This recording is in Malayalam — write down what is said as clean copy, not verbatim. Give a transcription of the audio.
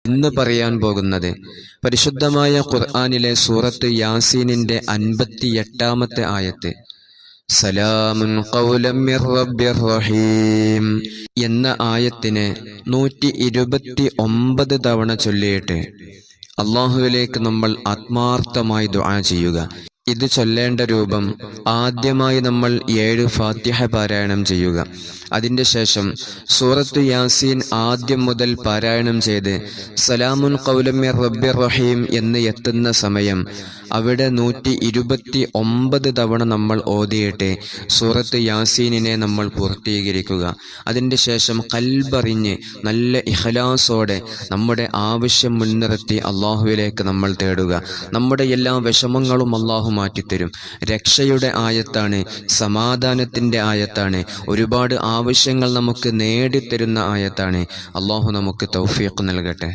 ഇന്ന് പറയാൻ പോകുന്നത് പരിശുദ്ധമായ ഖുർആനിലെ സൂറത്ത് യാസീനിന്റെ 58-ാമത്തെ ആയത്ത് സലാമുൻ ഖൗലൻ മിർ റബ്ബിർ റഹീം എന്ന ആയത്തിനെ 129 തവണ ചൊല്ലിയിട്ട് അല്ലാഹുവിലേക്ക് നമ്മൾ ആത്മാർത്ഥമായി ദുആ ചെയ്യുക. ഇത് ചൊല്ലേണ്ട രൂപം: ആദ്യമായി നമ്മൾ 7 ഫാത്തിഹ പാരായണം ചെയ്യുക. അതിൻ്റെ ശേഷം സൂറത്ത് യാസീൻ ആദ്യം മുതൽ പാരായണം ചെയ്ത് സലാമുൻ ഖൗലൻ മിർ റബ്ബിർ റഹീം എന്ന് എത്തുന്ന സമയം അവിടെ 129 തവണ നമ്മൾ ഓതിയിട്ട് സൂറത്ത് യാസീനിനെ നമ്മൾ പൂർത്തീകരിക്കുക. അതിൻ്റെ ശേഷം ഖൽബറിഞ്ഞ് നല്ല ഇഖ്ലാസോടെ നമ്മുടെ ആവശ്യം മുൻനിർത്തി അള്ളാഹുവിലേക്ക് നമ്മൾ തേടുക. നമ്മുടെ എല്ലാ വിഷമങ്ങളും അള്ളാഹു മാറ്റിത്തരും. രക്ഷയുടെ ആയത്താണ്, സമാധാനത്തിൻ്റെ ആയത്താണ്, ഒരുപാട് ആവശ്യങ്ങൾ നമുക്ക് നേടിത്തരുന്ന ആയത്താണ്. അള്ളാഹു നമുക്ക് തൗഫീഖ് നൽകട്ടെ.